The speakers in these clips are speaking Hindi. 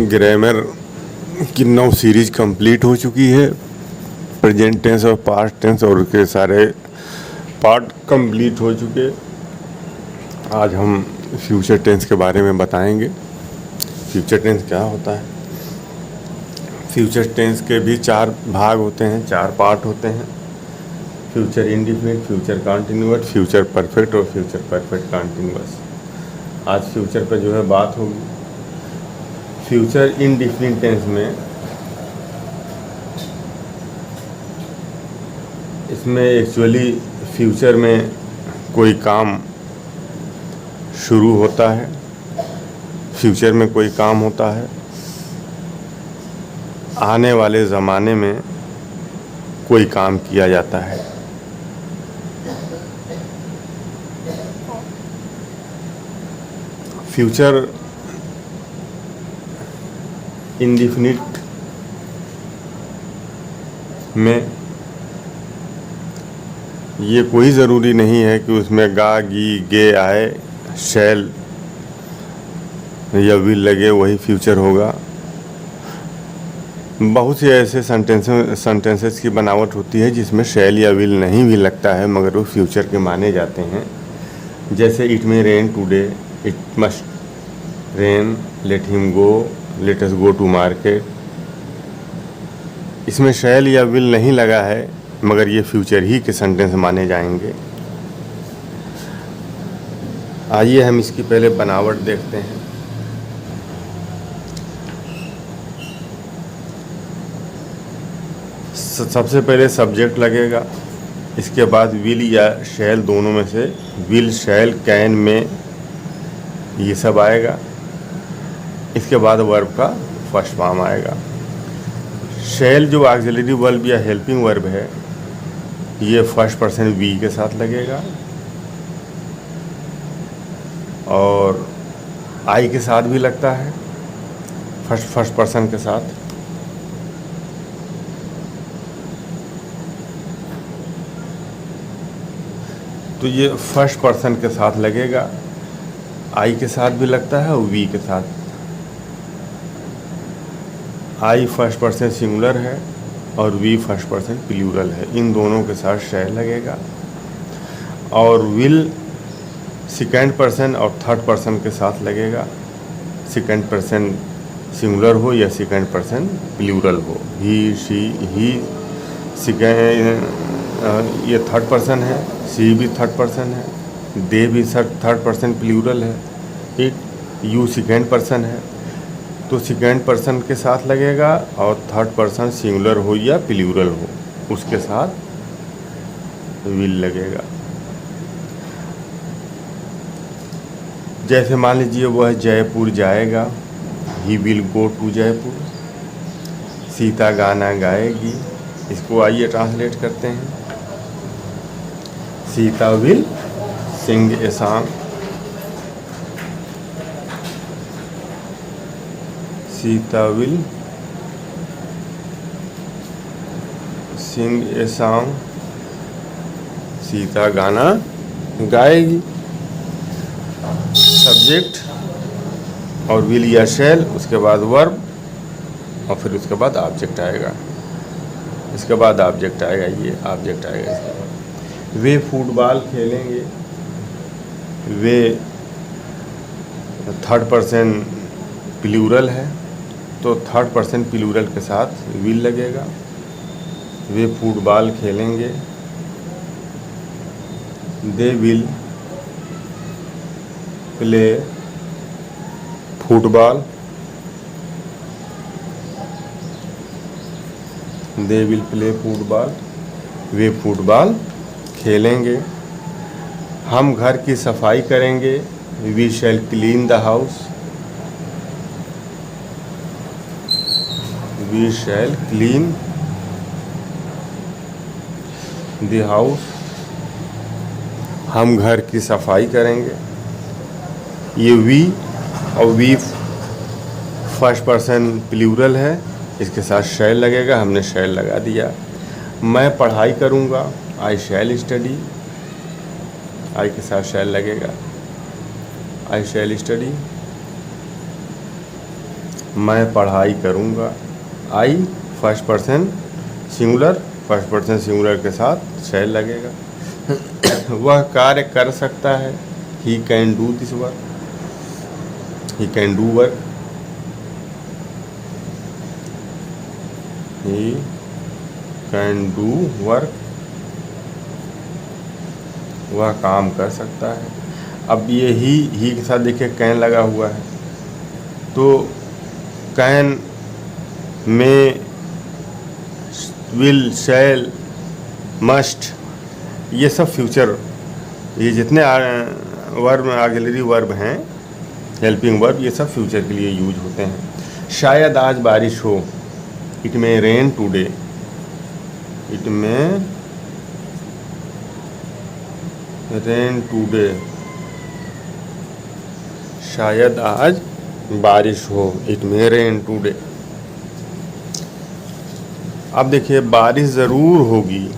ग्रामर की 9 सीरीज कंप्लीट हो चुकी है। प्रेजेंट टेंस और पास्ट टेंस और उसके सारे पार्ट कंप्लीट हो चुके। आज हम फ्यूचर टेंस के बारे में बताएंगे। फ्यूचर टेंस क्या होता है। फ्यूचर टेंस के भी 4 भाग होते हैं, 4 पार्ट होते हैं। Future indefinite, future continuous, future perfect और फ्यूचर परफेक्ट कंटिन्यूअस। आज फ्यूचर पर जो है बात होगी। फ्यूचर इंडिफिनिट टेंस में इसमें एक्चुअली फ्यूचर में कोई काम शुरू होता है, फ्यूचर में कोई काम होता है, आने वाले ज़माने में कोई काम किया जाता है। फ्यूचर इंडिफिनिट में ये कोई ज़रूरी नहीं है कि उसमें गा, गी, गे आए, शैल या विल लगे वही फ्यूचर होगा। बहुत से ऐसे सेंटेंसेस की बनावट होती है जिसमें शैल या विल नहीं भी लगता है मगर वो फ्यूचर के माने जाते हैं। जैसे it may rain today, it must rain, let him go, let us go to market. इसमें शैल या विल नहीं लगा है मगर ये फ्यूचर ही के सेंटेंस माने जाएंगे। आइए हम इसकी पहले बनावट देखते हैं। सबसे पहले सब्जेक्ट लगेगा, इसके बाद विल या शैल दोनों में से विल, शैल, कैन, में ये सब आएगा। इसके बाद वर्ब का फर्स्ट फॉर्म आएगा। शैल जो ऑक्सिलरी वर्ब या हेल्पिंग वर्ब है ये फर्स्ट पर्सन वी के साथ लगेगा और आई के साथ भी लगता है, फर्स्ट पर्सन के साथ। तो ये फर्स्ट पर्सन के साथ लगेगा, आई के साथ भी लगता है और वी के साथ। आई फर्स्ट पर्सन सिंगुलर है और वी फर्स्ट पर्सन प्लूरल है। इन दोनों के साथ शैल लगेगा। और विल सेकंड पर्सन और थर्ड पर्सन के साथ लगेगा। सेकंड पर्सन सिंगुलर हो या सेकंड पर्सन प्लूरल हो। ही, शी, ही ये थर्ड पर्सन है, सी भी थर्ड पर्सन है, दे भी थर्ड पर्सन प्लूरल है, इट, यू सेकंड पर्सन है। तो सेकंड पर्सन के साथ लगेगा और थर्ड पर्सन सिंगुलर हो या प्लूरल हो उसके साथ विल लगेगा। जैसे मान लीजिए वह जयपुर जाएगा, he will go to Jaipur. Sita गाना गाएगी, इसको आइए ट्रांसलेट करते हैं। Sita will sing a song. Sita will sing a song. Sita गाना गाएगी। सब्जेक्ट और विल या शैल, उसके बाद वर्ब और फिर उसके बाद ऑब्जेक्ट आएगा। इसके बाद ऑब्जेक्ट आएगा, ये ऑब्जेक्ट आएगा। इसके बाद वे फुटबॉल खेलेंगे। वे थर्ड पर्सन प्लूरल है तो थर्ड पर्सन प्लूरल के साथ विल लगेगा। वे फुटबॉल खेलेंगे। They will play football. They will play football. वे फुटबॉल खेलेंगे। हम घर की सफाई करेंगे। We shall clean the house. We shall clean the house. हम घर की सफाई करेंगे। ये वी और वी फर्स्ट पर्सन प्लूरल है, इसके साथ शैल लगेगा, हमने शैल लगा दिया। मैं पढ़ाई करूँगा, आई शैल स्टडी। आई के साथ शैल लगेगा, आई शैल स्टडी। मैं पढ़ाई करूँगा। I first person singular, first person singular के साथ शैल लगेगा। वह कार्य कर सकता है, he can do this work, he can do work, he can do work, वह काम कर सकता है। अब ये ही के साथ देखिए कैन लगा हुआ है, तो कैन, में, विल, शैल, मस्ट, ये सब फ्यूचर, ये जितने वर्ब ऑक्सिलरी वर्ब हैं, हेल्पिंग वर्ब, ये सब फ्यूचर के लिए यूज होते हैं। शायद आज बारिश हो, it may rain today, it may rain today, शायद आज बारिश हो, इट मे रेन टुडे। अब देखिए बारिश ज़रूर होगी,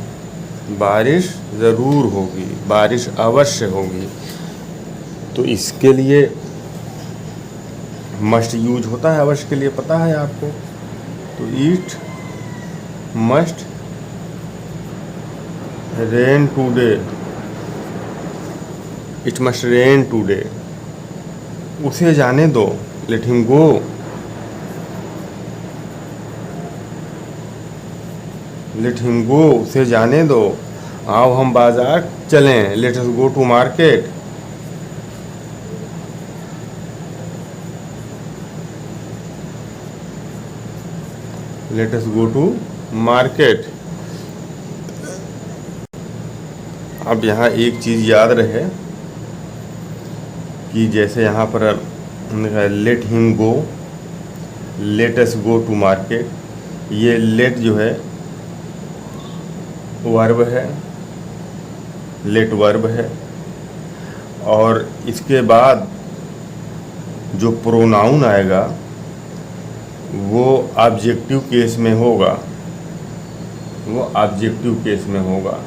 बारिश ज़रूर होगी, बारिश अवश्य होगी, तो इसके लिए मस्ट यूज होता है अवश्य के लिए, पता है आपको। तो it must rain today, it must rain today, उसे जाने दो, let him go, let him go, उसे जाने दो। आओ हम बाजार चलें, let us go to market, let us go to market. अब यहाँ एक चीज़ याद रहे कि जैसे यहाँ पर let him go, let us go to market, ये लेट जो है वर्ब है, लेट वर्ब है, और इसके बाद जो प्रोनाउन आएगा वो ऑब्जेक्टिव केस में होगा, वो ऑब्जेक्टिव केस में होगा,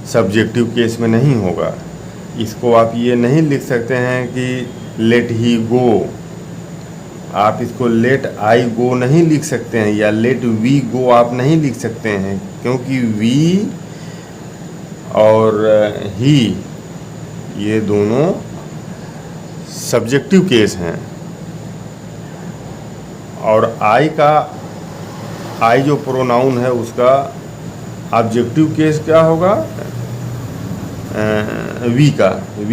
सब्जेक्टिव केस में नहीं होगा। इसको आप ये नहीं लिख सकते हैं कि लेट ही गो, आप इसको लेट आई गो नहीं लिख सकते हैं, या लेट वी गो आप नहीं लिख सकते हैं, क्योंकि वी और ही ये दोनों सब्जेक्टिव केस हैं, और आई जो प्रोनाउन है उसका ऑब्जेक्टिव केस क्या होगा, वी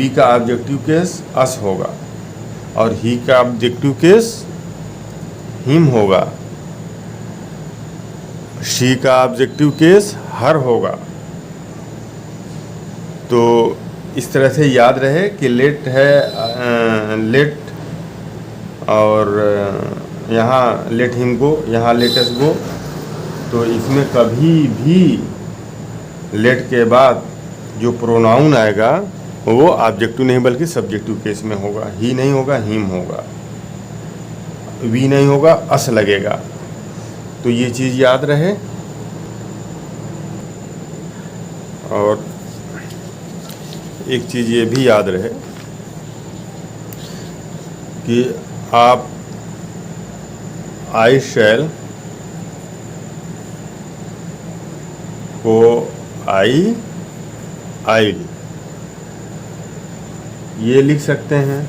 का ऑब्जेक्टिव केस अस होगा, और ही का ऑब्जेक्टिव केस हिम होगा, शी का ऑब्जेक्टिव केस हर होगा। तो इस तरह से याद रहे कि लेट है, लेट, और यहाँ लेट हिम गो, यहाँ लेट अस गो, तो इसमें कभी भी लेट के बाद जो प्रोनाउन आएगा वो ऑब्जेक्टिव नहीं बल्कि सब्जेक्टिव केस में होगा, ही नहीं होगा, हिम होगा, वी नहीं होगा, अस लगेगा। तो ये चीज़ याद रहे। और एक चीज़ ये भी याद रहे कि आप आई शैल को आइल ये लिख सकते हैं,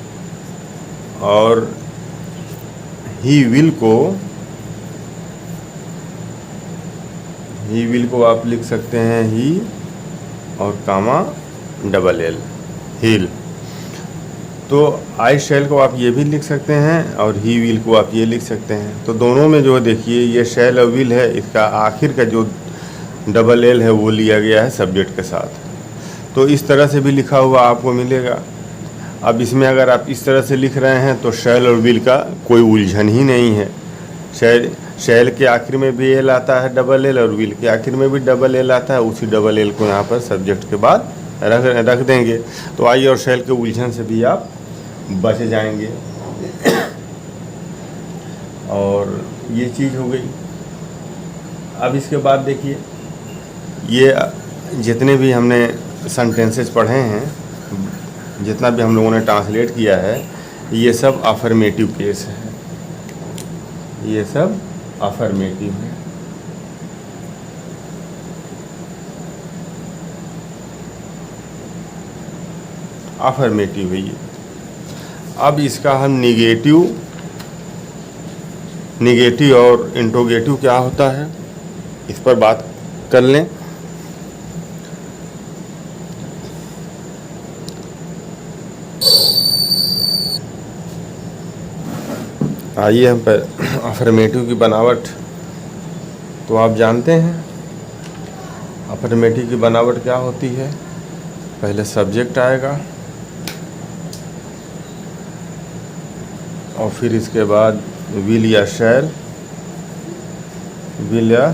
और ही विल को आप लिख सकते हैं ही और कामा डबल एल, हील। तो आई शैल को आप ये भी लिख सकते हैं और ही विल को आप ये लिख सकते हैं। तो दोनों में जो देखिए ये शैल और विल है, इसका आखिर का जो डबल एल है वो लिया गया है सब्जेक्ट के साथ। तो इस तरह से भी लिखा हुआ आपको मिलेगा। अब इसमें अगर आप इस तरह से लिख रहे हैं तो शैल और विल का कोई उलझन ही नहीं है। शैल के आखिर में भी एल आता है डबल एल, और विल के आखिर में भी डबल एल आता है। उसी डबल एल को यहाँ पर सब्जेक्ट के बाद रख देंगे, तो आई और शैल के उलझन से भी आप बच जाएंगे। और ये चीज़ हो गई। अब इसके बाद देखिए, ये जितने भी हमने सेंटेंसेस पढ़े हैं, जितना भी हम लोगों ने ट्रांसलेट किया है, ये सब अफर्मेटिव केस है। ये सब अफर्मेटिव है। अफर्मेटिव है ये। अब इसका हम निगेटिव और इंट्रोगेटिव क्या होता है इस पर बात कर लें। आइए हम पर अफर्मेटिव की बनावट तो आप जानते हैं। अफर्मेटिव की बनावट क्या होती है, पहले सब्जेक्ट आएगा और फिर इसके बाद विल या शैल, विल या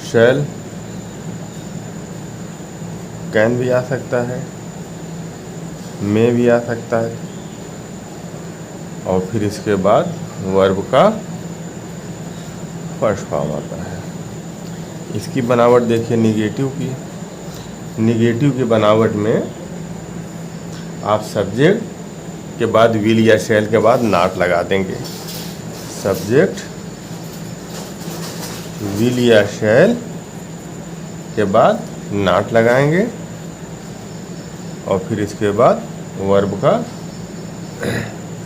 शैल, कैन भी आ सकता है, मे भी आ सकता है, और फिर इसके बाद वर्ब का फर्स्ट फॉर्म आता है। इसकी बनावट देखिए निगेटिव की। निगेटिव की बनावट में आप सब्जेक्ट के बाद विल या शैल के बाद नॉट लगा देंगे। सब्जेक्ट विल या शैल के बाद नॉट लगाएंगे और फिर इसके बाद वर्ब का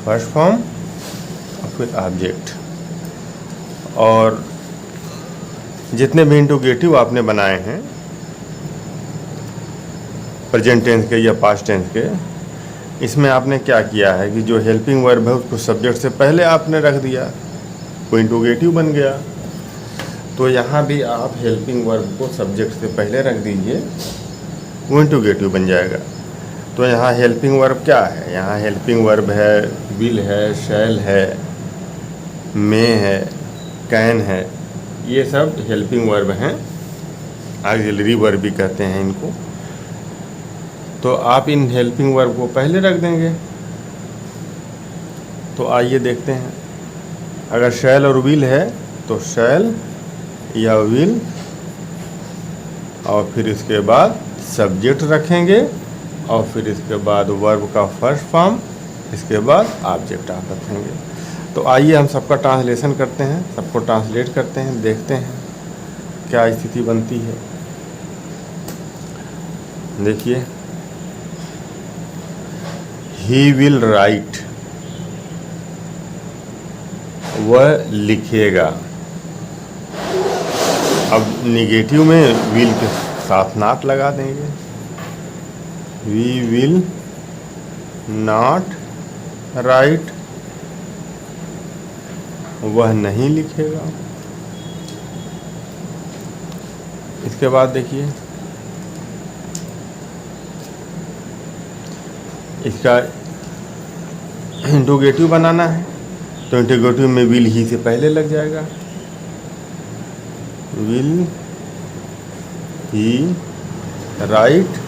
फर्स्ट फॉर्म और फिर ऑब्जेक्ट। और जितने भी इंट्रोगेटिव आपने बनाए हैं प्रेजेंट टेंस के या पास्ट टेंस के, इसमें आपने क्या किया है कि जो हेल्पिंग वर्ब है उसको सब्जेक्ट से पहले आपने रख दिया, वो इंट्रोगेटिव बन गया। तो यहाँ भी आप हेल्पिंग वर्ब को सब्जेक्ट से पहले रख दीजिए, वो इंट्रोगेटिव बन जाएगा। तो यहाँ हेल्पिंग वर्ब क्या है, यहाँ हेल्पिंग वर्ब है विल है, शैल है, मे है, कैन है, ये सब हेल्पिंग वर्ब हैं। ऑक्सिलरी वर्ब भी कहते हैं इनको। तो आप इन हेल्पिंग वर्ब को पहले रख देंगे। तो आइए देखते हैं, अगर शैल और विल है तो शैल या विल और फिर इसके बाद सब्जेक्ट रखेंगे और फिर इसके बाद वर्ब का फर्स्ट फॉर्म, इसके बाद ऑब्जेक्ट आप रखेंगे। तो आइए हम सबका ट्रांसलेशन करते हैं, सबको ट्रांसलेट करते हैं, देखते हैं क्या स्थिति बनती है। देखिए, ही विल राइट, वह लिखेगा। अब निगेटिव में विल के साथ नॉट लगा देंगे। वी विल नॉट राइट, वह नहीं लिखेगा। इसके बाद देखिए, इसका इंट्रोगेटिव बनाना है तो इंट्रोगेटिव में विल ही से पहले लग जाएगा। विल ही राइट,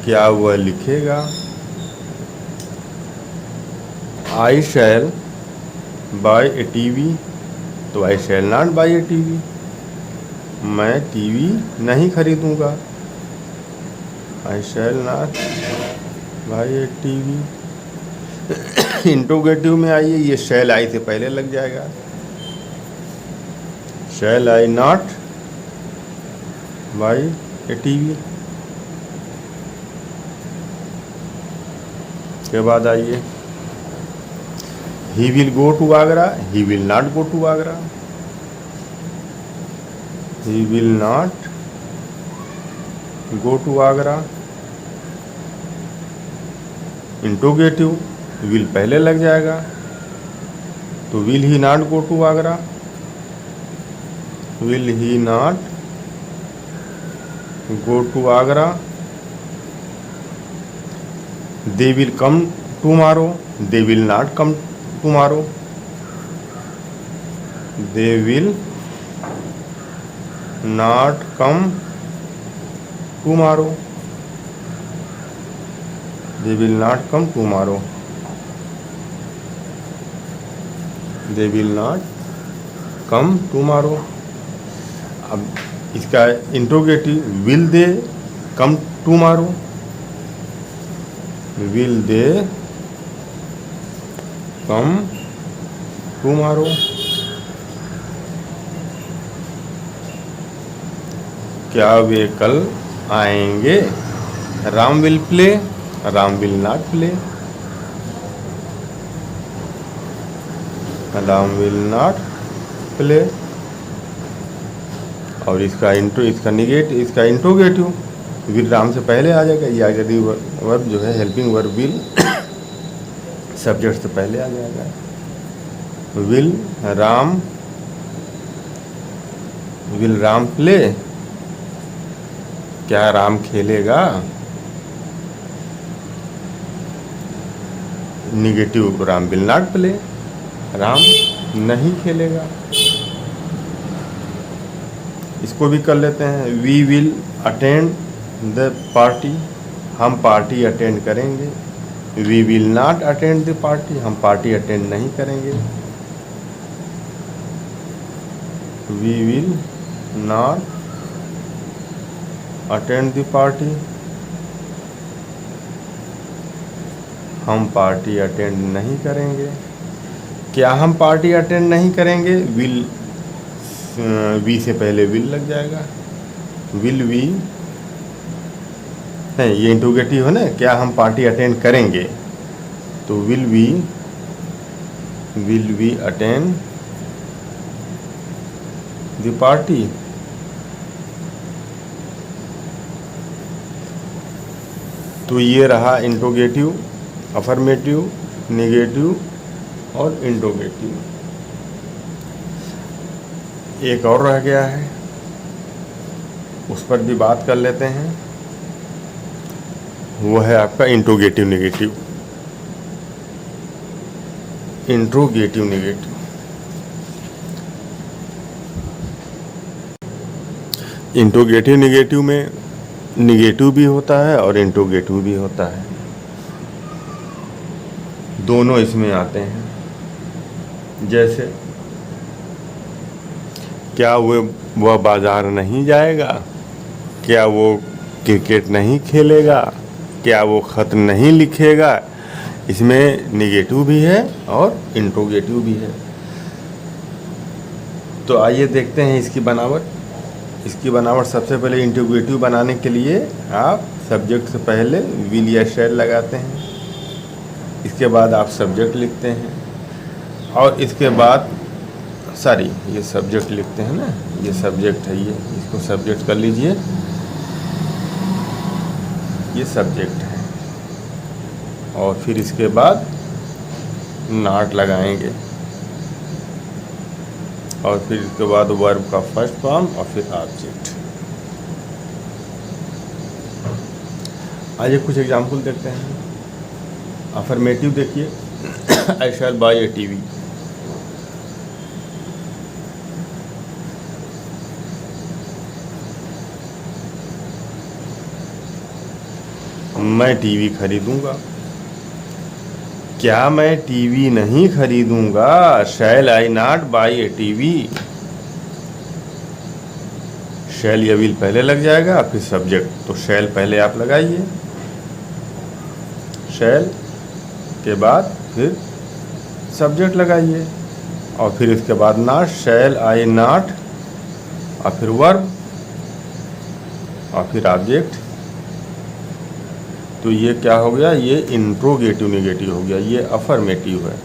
क्या वह लिखेगा। आई शैल बाय ए टीवी, तो I shall not buy a TV, मैं टीवी नहीं खरीदूंगा। I shall not buy a TV. Interrogative में आइए, ये शैल आई से पहले लग जाएगा। Shall I not buy a TV के बाद आइए, he will go to Agra, he will not go to Agra. He will not go to Agra. Interrogative will पहले लग जाएगा, तो will he not go to Agra, will he not go to Agra. They will come tomorrow, they will not come tomorrow, they will not come tomorrow, they will not come tomorrow, they will not come tomorrow. अब इसका interrogative, will they come tomorrow, will they come tomorrow, क्या वे कल आएंगे? Ram will play, Ram will not play, Ram will not play. और इसका इंट्रोगेटिव विल राम से पहले आ जाएगा, या यदि वर्ब जो है हेल्पिंग वर्ब विल सब्जेक्ट से पहले आ जाएगा। विल राम प्ले, क्या राम खेलेगा? Negative Ram will not play, Ram नहीं खेलेगा। इसको भी कर लेते हैं। We will attend the party, हम पार्टी अटेंड करेंगे। We will not attend the party, हम पार्टी अटेंड नहीं करेंगे। We will not attend the party, हम पार्टी अटेंड नहीं करेंगे। क्या हम पार्टी अटेंड नहीं करेंगे? विल, वी से पहले विल लग जाएगा। विल वी नहीं, ये इंट्रोगेटिव है ना। क्या हम पार्टी अटेंड करेंगे? तो will we attend the party. तो ये रहा इंट्रोगेटिव, अफर्मेटिव, नेगेटिव और इंट्रोगेटिव। एक और रह गया है, उस पर भी बात कर लेते हैं। वो है आपका interrogative negative. Interrogative negative, interrogative negative में नेगेटिव भी होता है और इंट्रोगेटिव भी होता है, दोनों इसमें आते हैं। जैसे क्या वह बाजार नहीं जाएगा? क्या वो क्रिकेट नहीं खेलेगा? क्या वो खत नहीं लिखेगा? इसमें नेगेटिव भी है और इंट्रोगेटिव भी है। तो आइए देखते हैं इसकी बनावट। इसकी बनावट सबसे पहले इंट्रोगेटिव बनाने के लिए आप सब्जेक्ट से पहले विल या शैल लगाते हैं। इसके बाद आप सब्जेक्ट लिखते हैं और इसके बाद ये सब्जेक्ट लिखते हैं ना, ये सब्जेक्ट है, ये इसको सब्जेक्ट कर लीजिए, ये सब्जेक्ट है। और फिर इसके बाद नॉट लगाएंगे और फिर इसके बाद वर्ब का फर्स्ट फॉर्म और फिर ऑब्जेक्ट। आइए कुछ एग्जाम्पल देखते हैं। अफर्मेटिव देखिए, आई शैल बाय ए टीवी। मैं टीवी खरीदूंगा। क्या मैं टीवी नहीं खरीदूंगा? शैल I not buy a TV. शैल या विल पहले लग जाएगा, फिर सब्जेक्ट। तो शैल पहले आप लगाइए, शैल के बाद फिर सब्जेक्ट लगाइए और फिर इसके बाद नॉट, शैल आई नॉट और फिर वर्ब और फिर ऑब्जेक्ट। तो ये क्या हो गया? ये इंट्रोगेटिव नेगेटिव हो गया, ये अफर्मेटिव है।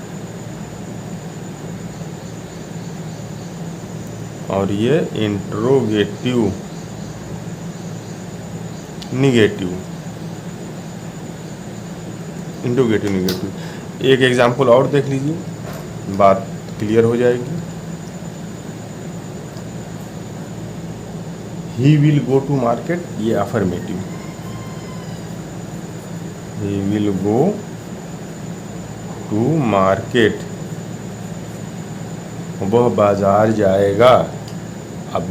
और ये इंट्रोगेटिव नेगेटिव, इंट्रोगेटिव नेगेटिव। एक एग्जाम्पल और देख लीजिए, बात क्लियर हो जाएगी। He will go to market, ये affirmative. He will go to market, वह बाजार जाएगा। अब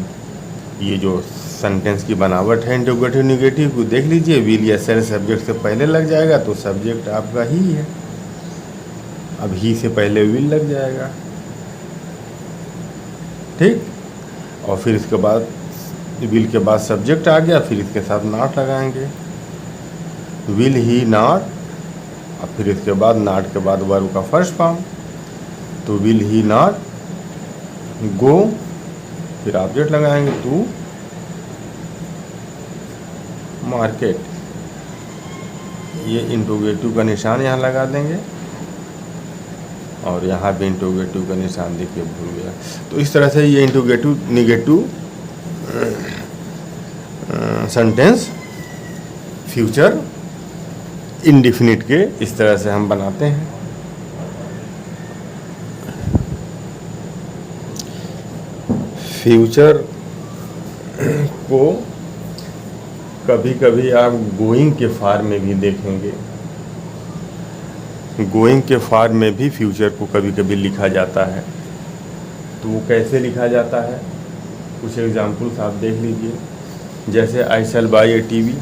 ये जो सेंटेंस की बनावट है इंट्रोगेटिव नेगेटिव को देख लीजिए। विल या शैल सब्जेक्ट से पहले लग जाएगा तो सब्जेक्ट आपका ही है। अब ही से पहले विल लग जाएगा, ठीक। और फिर इसके बाद विल के बाद सब्जेक्ट आ गया, फिर इसके साथ नॉट लगाएंगे। विल ही नॉट और फिर इसके बाद नॉट के बाद वर्ब का फर्स्ट फॉर्म। तो विल ही नॉट गो, फिर ऑब्जेक्ट लगाएंगे टू मार्केट। ये इंटरोगेटिव का निशान यहाँ लगा देंगे और यहाँ भी इंटरोगेटिव का निशान देखिए भूल गया। तो इस तरह से ये interrogative negative sentence future indefinite के इस तरह से हम बनाते हैं। फ्यूचर को कभी कभी आप गोइंग के फॉर्म में भी देखेंगे। गोइंग के फॉर्म में भी फ्यूचर को कभी कभी लिखा जाता है। तो वो कैसे लिखा जाता है, कुछ एग्जाम्पल्स आप देख लीजिए। जैसे आई शैल बाय ए टीवी,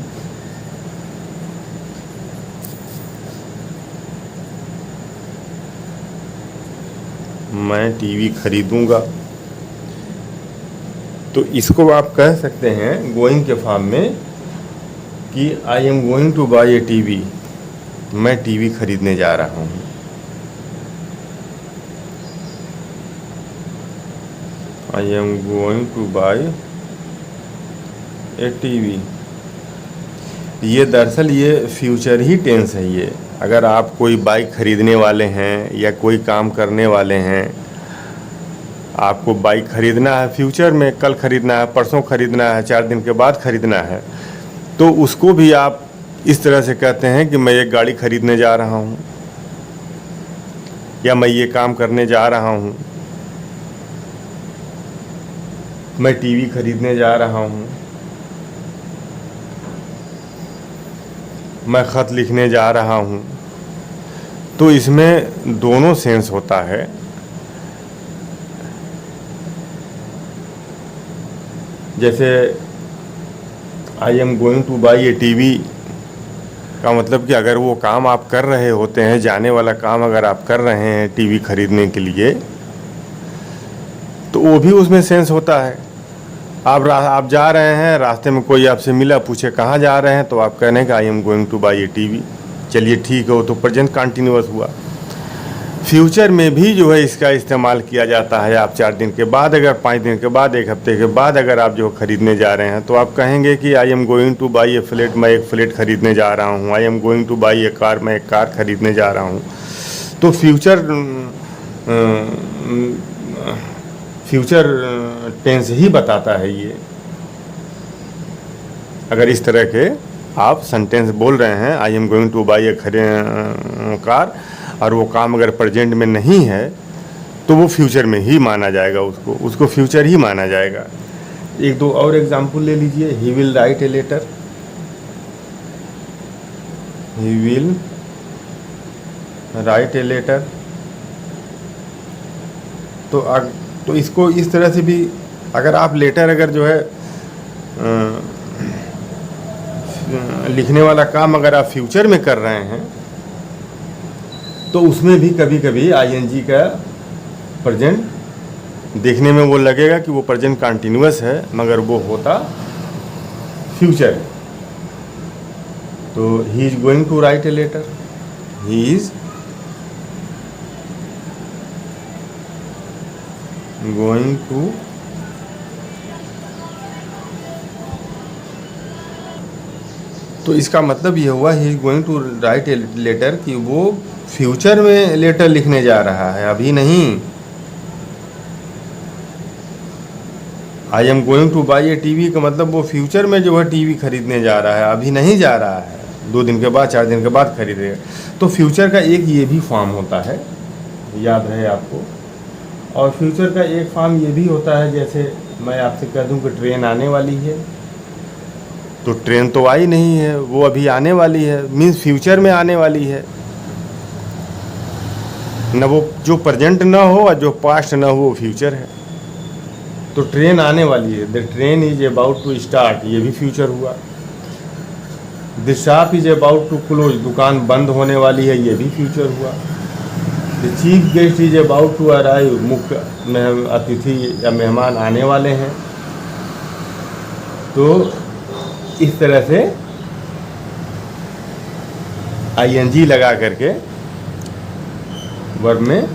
मैं टीवी खरीदूंगा। तो इसको आप कह सकते हैं गोइंग के फॉर्म में कि I am going to buy a TV, मैं टीवी खरीदने जा रहा हूँ। I am going to buy a TV. ये दरअसल ये फ्यूचर ही टेंस है। ये अगर आप कोई बाइक खरीदने वाले हैं या कोई काम करने वाले हैं, आपको बाइक खरीदना है फ्यूचर में, कल खरीदना है, परसों खरीदना है, 4 दिन के बाद खरीदना है, तो उसको भी आप इस तरह से कहते हैं कि मैं एक गाड़ी खरीदने जा रहा हूँ या मैं ये काम करने जा रहा हूँ, मैं टीवी खरीदने जा रहा हूँ, मैं ख़त लिखने जा रहा हूँ। तो इसमें दोनों सेंस होता है। जैसे I am going two by A TV का मतलब कि अगर वो काम आप कर रहे होते हैं, जाने वाला काम अगर आप कर रहे हैं टीवी खरीदने के लिए, तो वो भी उसमें सेंस होता है। आप जा रहे हैं, रास्ते में कोई आपसे मिला, पूछे कहाँ जा रहे हैं, तो आप कहने का आई am going two by A TV. चलिए ठीक है, वो तो प्रेजेंट कंटिन्यूअस हुआ। फ्यूचर में भी जो है इसका इस्तेमाल किया जाता है। आप 4 दिन के बाद, अगर 5 दिन के बाद, 1 हफ्ते के बाद अगर आप जो खरीदने जा रहे हैं, तो आप कहेंगे कि I am going two by A flat, मैं एक फ्लैट खरीदने जा रहा हूँ। I am going two by A car, मैं एक कार खरीदने जा रहा हूँ। तो फ्यूचर टेंस ही बताता है ये। अगर इस तरह के आप सेंटेंस बोल रहे हैं, आई am going two by A car, और वो काम अगर प्रेजेंट में नहीं है, तो वो फ्यूचर में ही माना जाएगा, उसको फ्यूचर ही माना जाएगा। 1-2 और एग्जाम्पल ले लीजिए। He will write a letter, he will write a letter. तो इसको इस तरह से भी, अगर आप लेटर अगर जो है लिखने वाला काम अगर आप फ्यूचर में कर रहे हैं, तो उसमें भी कभी कभी आईएनजी का प्रेजेंट देखने में वो लगेगा कि वो प्रेजेंट कंटिन्यूअस है, मगर वो होता फ्यूचर है। तो he is going to write a letter, he is going to तो इसका मतलब ये हुआ he is going to write a letter कि वो फ्यूचर में लेटर लिखने जा रहा है, अभी नहीं। आई am going two by A TV का मतलब वो फ्यूचर में जो है टीवी खरीदने जा रहा है, अभी नहीं जा रहा है, 2 दिन के बाद, 4 दिन के बाद खरीदेगा। तो फ्यूचर का एक ये भी फॉर्म होता है, याद रहे आपको। और फ्यूचर का एक फॉर्म ये भी होता है, जैसे मैं आपसे कह दूं कि ट्रेन आने वाली है, तो ट्रेन तो आई नहीं है, वो अभी आने वाली है, मीन्स फ्यूचर में आने वाली है। न वो जो प्रेजेंट ना हो और जो पास्ट ना हो, वो फ्यूचर है। तो ट्रेन आने वाली है, the train is about to start, ये भी फ्यूचर हुआ। The shop is about to close, दुकान बंद होने वाली है, ये भी फ्यूचर हुआ। The chief guest is about to arrive, मुख्य अतिथि या मेहमान आने वाले हैं। तो इस तरह से आईएनजी लगा करके वर्ब में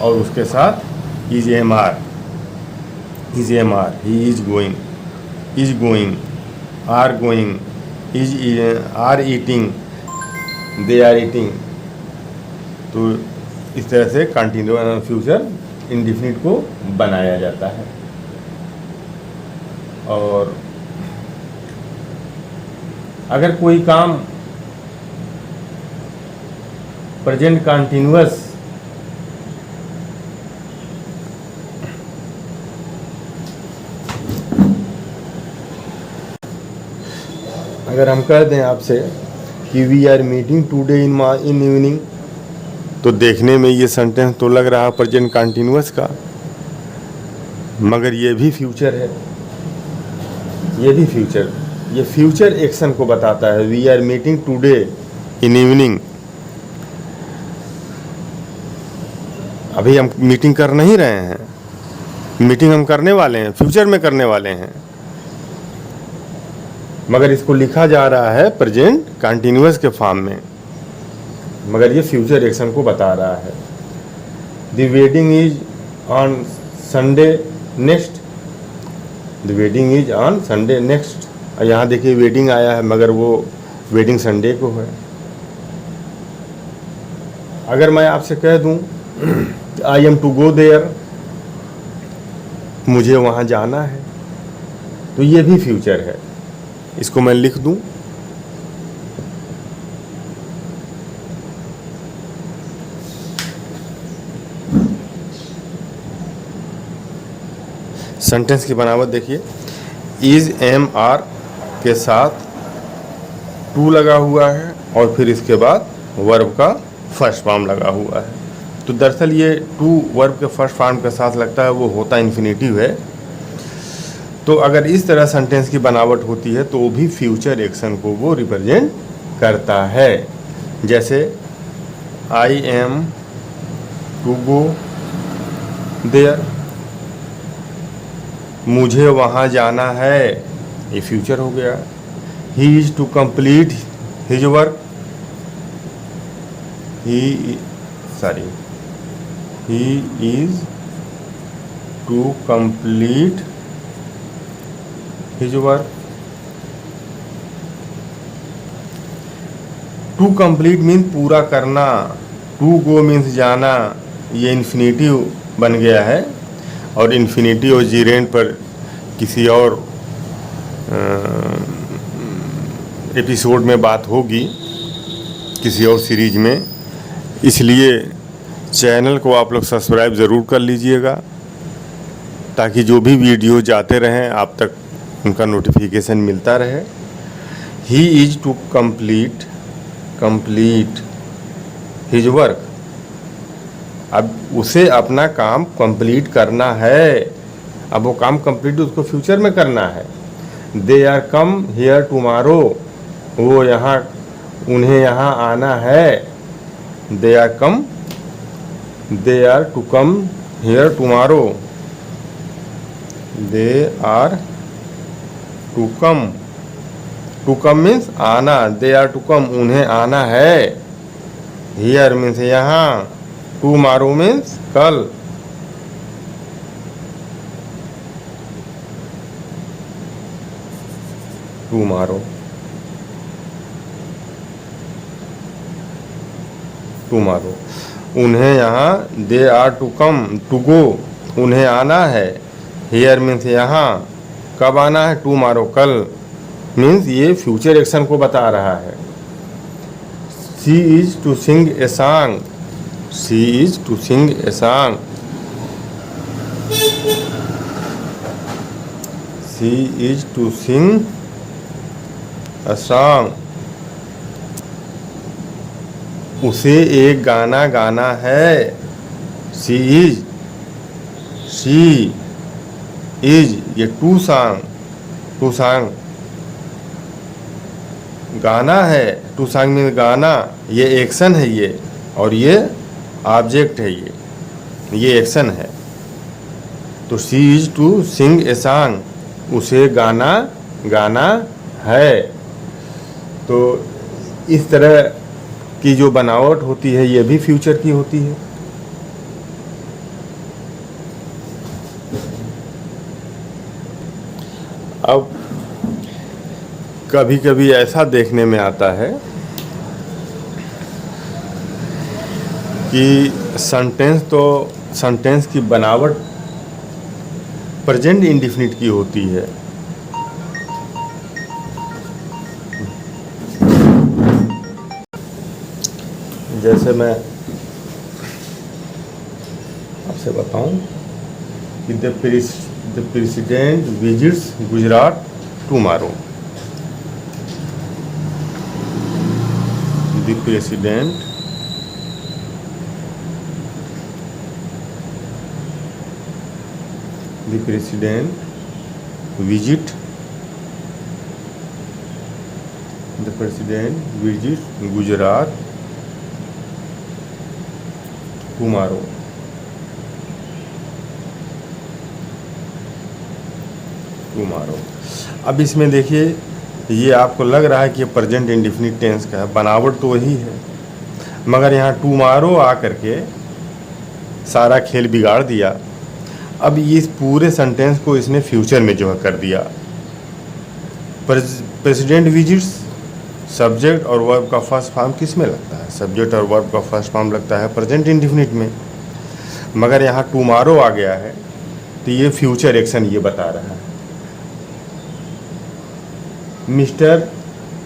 और उसके साथ is am are, he is going, are going, are eating, they are eating. तो इस तरह से कंटिन्यूअस फ्यूचर इंडेफिनिट को बनाया जाता है। और अगर कोई काम प्रेजेंट कंटिन्यूअस अगर हम कह दें आपसे कि we are meeting today in evening, तो देखने में ये सेंटेंस तो लग रहा है प्रेजेंट कंटिन्यूअस का, मगर ये भी फ्यूचर है, ये फ्यूचर एक्शन को बताता है। We are meeting today in evening, अभी हम मीटिंग कर नहीं रहे हैं, मीटिंग हम करने वाले हैं, फ्यूचर में करने वाले हैं, मगर इसको लिखा जा रहा है प्रेजेंट कंटिन्यूअस के फॉर्म में, मगर ये फ्यूचर एक्शन को बता रहा है। The wedding is on Sunday next, the wedding is on Sunday next. यहाँ देखिए वेडिंग आया है, मगर वो वेडिंग संडे को है। अगर मैं आपसे कह दूं I am to go there, मुझे वहाँ जाना है, तो ये भी फ्यूचर है। इसको मैं लिख दूं, सेंटेंस की बनावट देखिए, इज एम आर के साथ टू लगा हुआ है और फिर इसके बाद वर्ब का फर्स्ट फॉर्म लगा हुआ है। तो दरअसल ये टू वर्ब के फर्स्ट फॉर्म के साथ लगता है वो होता इन्फिनेटिव है। तो अगर इस तरह सेंटेंस की बनावट होती है तो वो भी फ्यूचर एक्शन को वो रिप्रेजेंट करता है। जैसे I am to go there, मुझे वहाँ जाना है, ये फ्यूचर हो गया। He is to complete his work, he is to complete his work. To complete means पूरा करना, टू गो मीन्स जाना, ये इन्फिनेटिव बन गया है। और इन्फिनेटिव और जीरेंट पर किसी और एपिसोड में बात होगी, किसी और सीरीज में, इसलिए चैनल को आप लोग सब्सक्राइब ज़रूर कर लीजिएगा ताकि जो भी वीडियो जाते रहें आप तक उनका नोटिफिकेशन मिलता रहे। He is to complete his work, अब उसे अपना काम कंप्लीट करना है, अब वो काम कंप्लीट उसको फ्यूचर में करना है। They are come here tomorrow, वो यहाँ, उन्हें यहाँ आना है। They are to come here tomorrow, they are to come means आना, दे आर टू कम, उन्हें आना है। हियर मीन्स यहाँ, टुमारो मीन्स कल। टुमारो उन्हें यहाँ, they are to come to go, उन्हें आना है। हियर मीन्स यहाँ, कब आना है, टुमारो कल, मीन्स ये फ्यूचर एक्शन को बता रहा है। She is to sing a song, she is to sing a song, she is to sing a song, उसे एक गाना गाना है। शी इज ये टू सॉन्ग गाना है, टू सॉन्ग में गाना, ये एक्शन है ये, और ये ऑब्जेक्ट है, ये एक्शन है। तो she is to sing a song, उसे गाना गाना है। तो इस तरह की जो बनावट होती है ये भी फ्यूचर की होती है। अब कभी कभी ऐसा देखने में आता है कि सेंटेंस की बनावट प्रेजेंट इंडेफिनिट की होती है। जैसे मैं आपसे बताऊं कि the president visits Gujarat tomorrow. The president visit Gujarat tomorrow. अब इसमें देखिए, ये आपको लग रहा है कि प्रेजेंट इंडेफिनिट टेंस का है, बनावट तो वही है, मगर यहाँ टुमारो आकर के सारा खेल बिगाड़ दिया। अब इस पूरे सेंटेंस को इसने फ्यूचर में जो है कर दिया। प्रेसिडेंट विजिट्स, सब्जेक्ट और वर्ब का फर्स्ट फॉर्म किस में लगता है? सब्जेक्ट और वर्ब का फर्स्ट फॉर्म लगता है प्रेजेंट इंडेफिनिट में, मगर यहाँ टुमारो आ गया है तो ये फ्यूचर एक्शन ये बता रहा है। Mister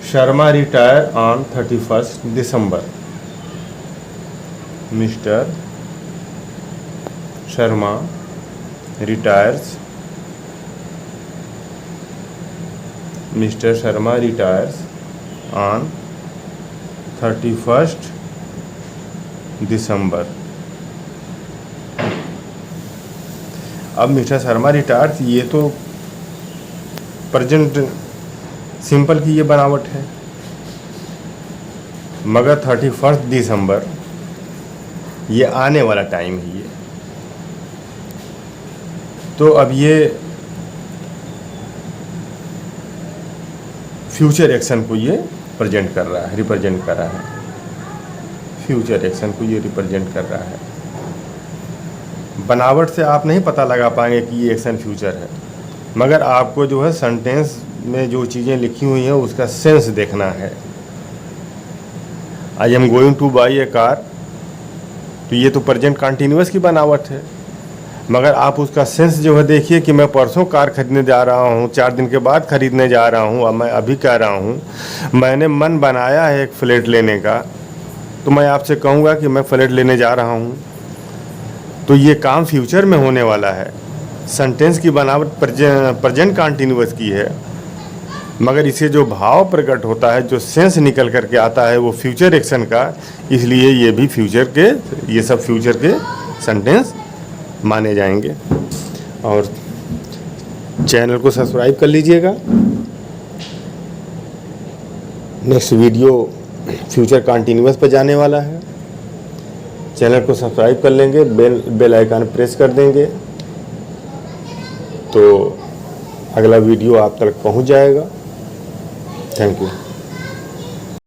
Sharma retire on 31 December. Mister Sharma retires on 31st दिसंबर। अब मिस्टर शर्मा रिटायर्स, ये तो प्रेजेंट सिंपल की ये बनावट है, मगर 31 दिसंबर ये आने वाला टाइम है ये। तो अब ये फ्यूचर एक्शन को ये प्रेजेंट कर रहा है, रिप्रेजेंट कर रहा है। फ्यूचर एक्शन को ये रिप्रेजेंट कर रहा है। बनावट से आप नहीं पता लगा पाएंगे कि ये एक्शन फ्यूचर है, मगर आपको जो है सेंटेंस में जो चीज़ें लिखी हुई हैं उसका सेंस देखना है। आई am going two by A car, तो ये तो प्रेजेंट कंटिन्यूअस की बनावट है, मगर आप उसका सेंस जो है देखिए कि मैं परसों कार खरीदने जा रहा हूँ, 4 दिन के बाद खरीदने जा रहा हूँ, अब मैं अभी कह रहा हूँ मैंने मन बनाया है एक फ्लैट लेने का, तो मैं आपसे कहूँगा कि मैं फ्लैट लेने जा रहा हूँ, तो ये काम फ्यूचर में होने वाला है। सेंटेंस की बनावट प्रेजेंट कंटिन्यूअस की है, मगर इसे जो भाव प्रकट होता है, जो सेंस निकल करके आता है वो फ्यूचर एक्शन का, इसलिए ये भी फ्यूचर के, ये सब फ्यूचर के सेंटेंस माने जाएंगे। और चैनल को सब्सक्राइब कर लीजिएगा। नेक्स्ट वीडियो फ्यूचर कंटिन्यूअस पर जाने वाला है। चैनल को सब्सक्राइब कर लेंगे, बेल आइकन प्रेस कर देंगे तो अगला वीडियो आप तक पहुंच जाएगा। Thank you.